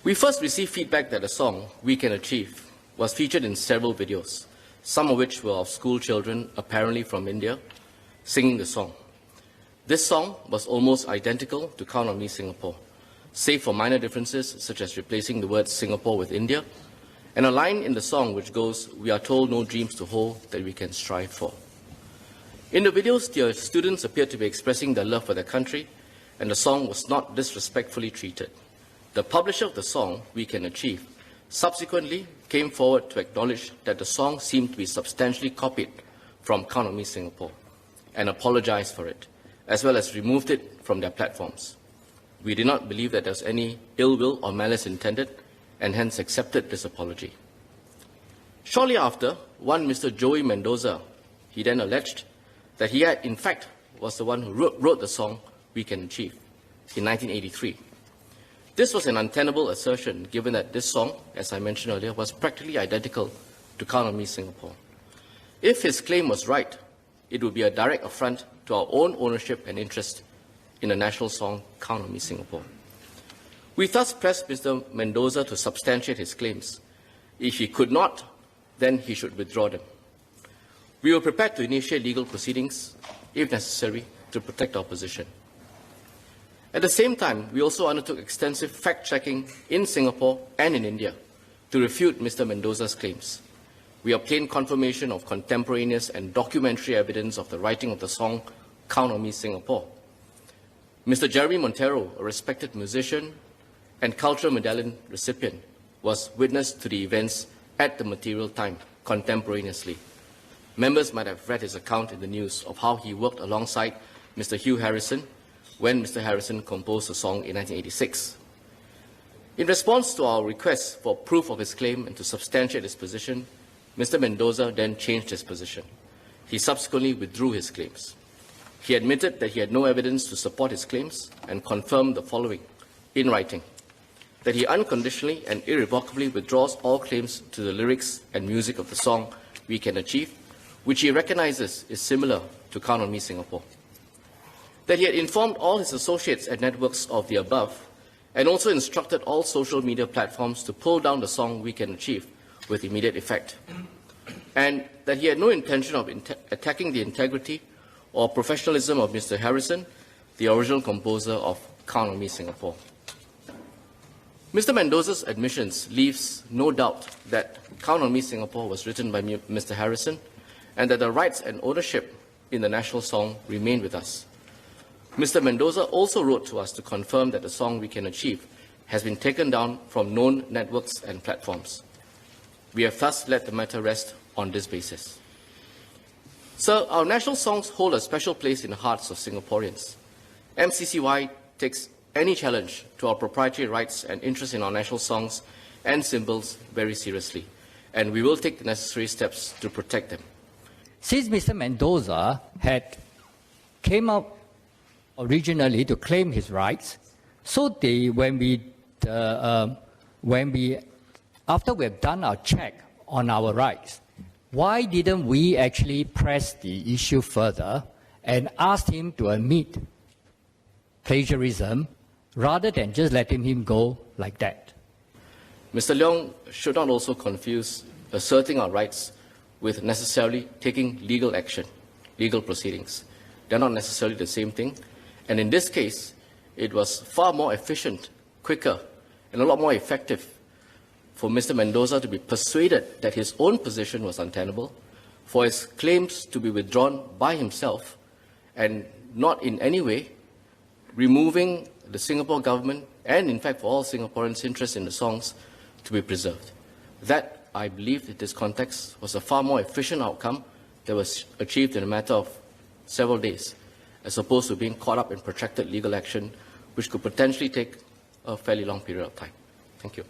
We first received feedback that the song, We Can Achieve, was featured in several videos, some of which were of school children, apparently from India, singing the song. This song was almost identical to Count on Me Singapore, save for minor differences such as replacing the word Singapore with India, and a line in the song which goes, "We are told no dreams to hold that we can strive for." In the videos, the students appeared to be expressing their love for their country, and the song was not disrespectfully treated. The publisher of the song, We Can Achieve, subsequently came forward to acknowledge that the song seemed to be substantially copied from Count on Me Singapore and apologized for it, as well as removed it from their platforms. We did not believe that there was any ill will or malice intended, and hence accepted this apology. Shortly after, one Mr. Joey Mendoza, he then alleged that he had, in fact, was the one who wrote the song We Can Achieve in 1983. This was an untenable assertion, given that this song, as I mentioned earlier, was practically identical to Count on Me Singapore. If his claim was right, it would be a direct affront to our own ownership and interest in the national song Count on Me Singapore. We thus pressed Mr. Mendoza to substantiate his claims. If he could not, then he should withdraw them. We were prepared to initiate legal proceedings, if necessary, to protect our position. At the same time, we also undertook extensive fact-checking in Singapore and in India to refute Mr. Mendoza's claims. We obtained confirmation of contemporaneous and documentary evidence of the writing of the song Count on Me Singapore. Mr. Jeremy Montero, a respected musician and cultural medallion recipient, was witness to the events at the material time contemporaneously. Members might have read his account in the news of how he worked alongside Mr. Hugh Harrison when Mr. Harrison composed the song in 1986. In response to our request for proof of his claim and to substantiate his position, Mr. Mendoza then changed his position. He subsequently withdrew his claims. He admitted that he had no evidence to support his claims and confirmed the following in writing: that he unconditionally and irrevocably withdraws all claims to the lyrics and music of the song We Can Achieve, which he recognizes is similar to Count on Me Singapore. That he had informed all his associates and networks of the above, and also instructed all social media platforms to pull down the song We Can Achieve with immediate effect. And that he had no intention of attacking the integrity or professionalism of Mr. Harrison, the original composer of Count on Me Singapore. Mr. Mendoza's admissions leaves no doubt that Count on Me Singapore was written by Mr. Harrison, and that the rights and ownership in the national song remain with us. Mr. Mendoza also wrote to us to confirm that the song We Can Achieve has been taken down from known networks and platforms. We have thus let the matter rest on this basis. Sir, our national songs hold a special place in the hearts of Singaporeans. MCCY takes any challenge to our proprietary rights and interest in our national songs and symbols very seriously, and we will take the necessary steps to protect them. Since Mr. Mendoza had came out originally to claim his rights, so when we after we have done our check on our rights, why didn't we actually press the issue further and ask him to admit plagiarism rather than just letting him go like that? Mr. Leong should not also confuse asserting our rights with necessarily taking legal action, legal proceedings. They're not necessarily the same thing. And in this case, it was far more efficient, quicker, and a lot more effective for Mr. Mendoza to be persuaded that his own position was untenable, for his claims to be withdrawn by himself, and not in any way removing the Singapore government, and in fact for all Singaporeans' interest in the songs, to be preserved. That, I believe, in this context, was a far more efficient outcome that was achieved in a matter of several days, as opposed to being caught up in protracted legal action, which could potentially take a fairly long period of time. Thank you.